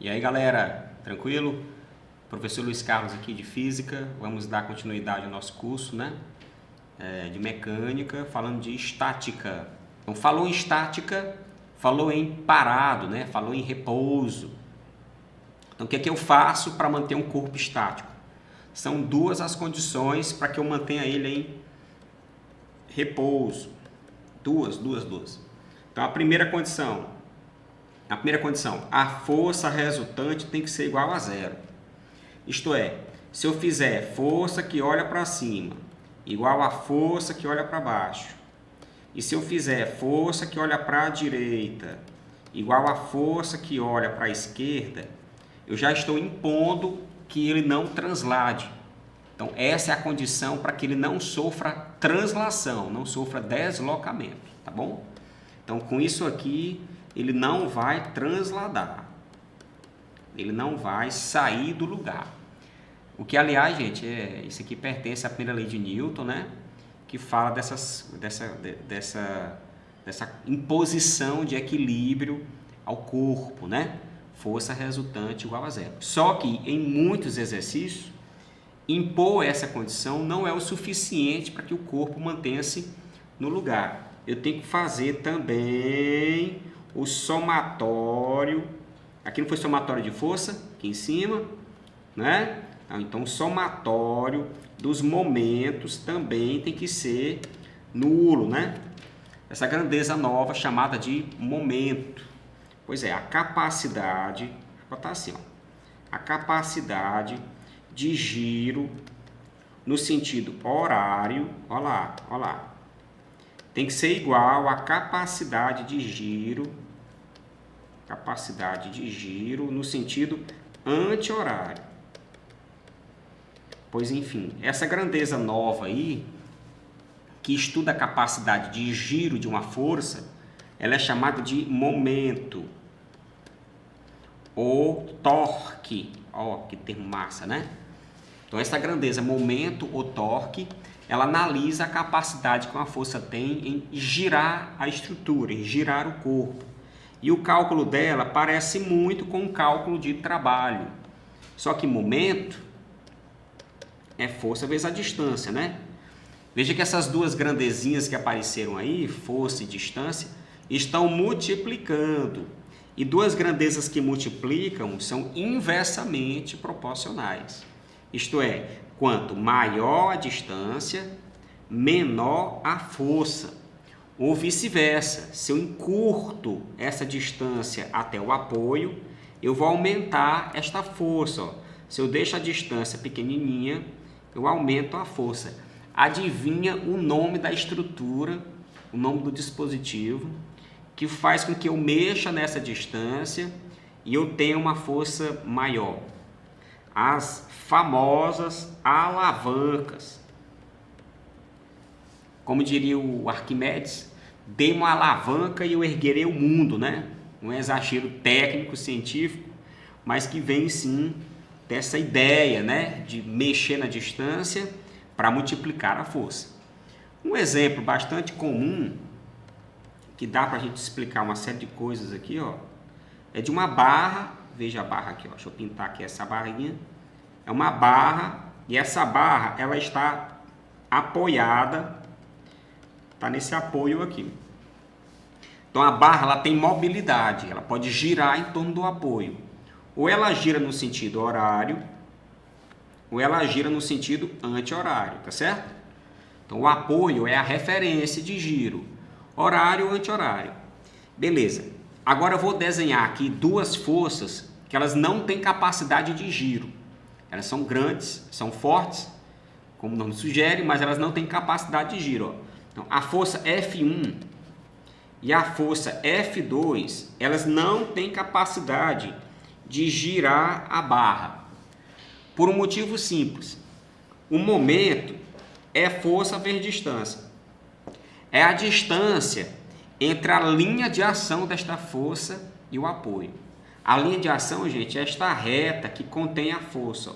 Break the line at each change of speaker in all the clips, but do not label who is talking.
E aí, galera, tranquilo? Professor Luiz Carlos aqui de Física. Vamos dar continuidade ao nosso curso, né? De Mecânica, falando de Estática. Então, falou em Estática, falou em parado, né? Falou em repouso. Então, o que é que eu faço para manter um corpo estático? São duas as condições para que eu mantenha ele em repouso. Duas. Então, a primeira condição, a força resultante tem que ser igual a zero. Isto é, se eu fizer força que olha para cima igual a força que olha para baixo, e se eu fizer força que olha para a direita igual a força que olha para a esquerda, eu já estou impondo que ele não translade. Então, essa é a condição para que ele não sofra translação, não sofra deslocamento, tá bom? Então, com isso aqui, ele não vai transladar. Ele não vai sair do lugar. O que, aliás, gente, isso aqui pertence à primeira lei de Newton, né? Que fala dessa imposição de equilíbrio ao corpo, né? Força resultante igual a zero. Só que, em muitos exercícios, impor essa condição não é o suficiente para que o corpo mantenha-se no lugar. Eu tenho que fazer também o somatório. Aqui não foi somatório de força, aqui em cima, né? Então, o somatório dos momentos também tem que ser nulo, né? Essa grandeza nova chamada de momento. Pois é, a capacidade, vou botar assim, ó, a capacidade de giro no sentido horário, olha lá, tem que ser igual à capacidade de giro no sentido anti-horário. Pois enfim, essa grandeza nova aí, que estuda a capacidade de giro de uma força, ela é chamada de momento ou torque. Ó, que termo massa, né? Então, essa grandeza, momento ou torque, ela analisa a capacidade que uma força tem em girar a estrutura, em girar o corpo. E o cálculo dela parece muito com o cálculo de trabalho. Só que momento é força vezes a distância, né? Veja que essas duas grandezinhas que apareceram aí, força e distância, estão multiplicando. E duas grandezas que multiplicam são inversamente proporcionais. Isto é, quanto maior a distância, menor a força. Ou vice-versa, se eu encurto essa distância até o apoio, eu vou aumentar esta força. Ó. Se eu deixo a distância pequenininha, eu aumento a força. Adivinha o nome da estrutura, o nome do dispositivo, que faz com que eu mexa nessa distância e eu tenha uma força maior. As famosas alavancas. Como diria o Arquimedes, dei uma alavanca e eu erguerei o mundo, né? Um exagero técnico, científico, mas que vem sim dessa ideia, né? De mexer na distância para multiplicar a força. Um exemplo bastante comum, que dá para a gente explicar uma série de coisas aqui, ó, é de uma barra. Veja a barra aqui, ó. Deixa eu pintar aqui essa barrinha. É uma barra e essa barra ela está apoiada, está nesse apoio aqui. Então a barra ela tem mobilidade, ela pode girar em torno do apoio. Ou ela gira no sentido horário, ou ela gira no sentido anti-horário, tá certo? Então o apoio é a referência de giro, horário ou anti-horário. Beleza. Agora eu vou desenhar aqui duas forças que elas não têm capacidade de giro. Elas são grandes, são fortes, como o nome sugere, mas elas não têm capacidade de giro. Ó. Então, a força F1 e a força F2, elas não têm capacidade de girar a barra. Por um motivo simples. O momento é força vezes distância. É a distância entre a linha de ação desta força e o apoio. A linha de ação, gente, é esta reta que contém a força. Ó.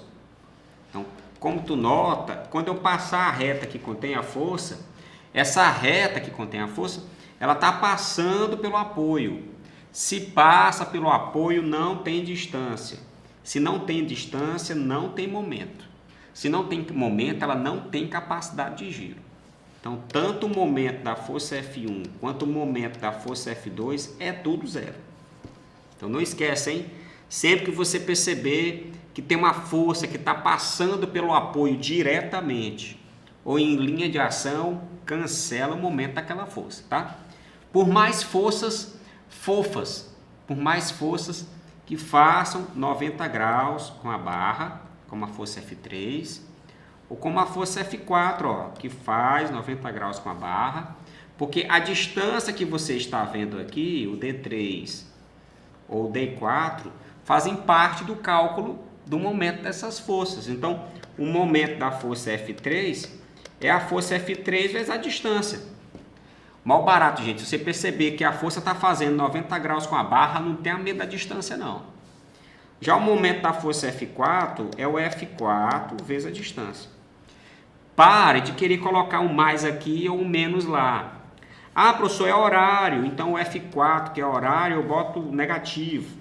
Então, como tu nota, quando eu passar a reta que contém a força, essa reta que contém a força, ela está passando pelo apoio. Se passa pelo apoio, não tem distância. Se não tem distância, não tem momento. Se não tem momento, ela não tem capacidade de giro. Então, tanto o momento da força F1 quanto o momento da força F2 é tudo zero. Então, não esquece, hein? Sempre que você perceber que tem uma força que está passando pelo apoio diretamente ou em linha de ação, cancela o momento daquela força, tá? Por mais forças fofas, por mais forças que façam 90 graus com a barra, como a força F3, ou como a força F4, ó, que faz 90 graus com a barra, porque a distância que você está vendo aqui, o D3 ou o D4, fazem parte do cálculo do momento dessas forças. Então, o momento da força F3 é a força F3 vezes a distância. Mal barato, gente. Se você perceber que a força está fazendo 90 graus com a barra, não tenha medo da distância, não. Já o momento da força F4 é o F4 vezes a distância. Pare de querer colocar um mais aqui ou um menos lá. Ah, professor, é horário. Então, o F4, que é horário, eu boto negativo.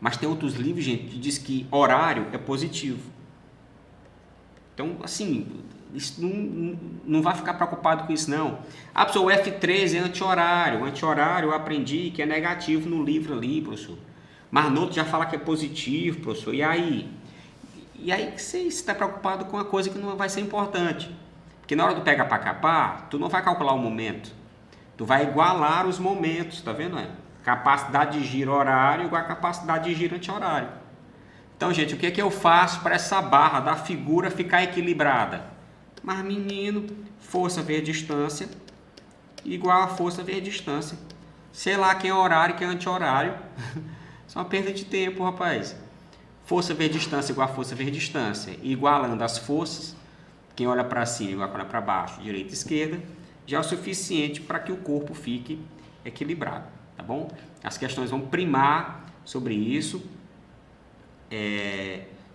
Mas tem outros livros, gente, que diz que horário é positivo. Então, assim, isso não vai ficar preocupado com isso, não. Ah, professor, o F3 é anti-horário. Anti-horário eu aprendi que é negativo no livro ali, professor. Mas no outro já fala que é positivo, professor. E aí? E aí que você está preocupado com uma coisa que não vai ser importante. Porque na hora do pega para capar, tu não vai calcular o momento. Tu vai igualar os momentos, tá vendo? Capacidade de giro horário igual a capacidade de giro anti-horário. Então, gente, o que é que eu faço para essa barra da figura ficar equilibrada? Mas, menino, força vezes distância igual a força vezes distância. Sei lá quem é horário e quem é anti-horário. Isso é uma perda de tempo, rapaz. Força vezes distância igual a força vezes distância. Igualando as forças, quem olha para cima igual a quem olha para baixo, direita e esquerda, já é o suficiente para que o corpo fique equilibrado, tá bom? As questões vão primar sobre isso,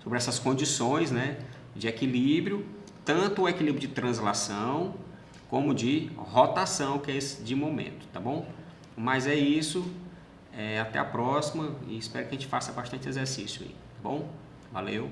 sobre essas condições, né, de equilíbrio, tanto o equilíbrio de translação como de rotação, que é esse de momento, tá bom? Mas é isso, até a próxima e espero que a gente faça bastante exercício aí, tá bom? Valeu!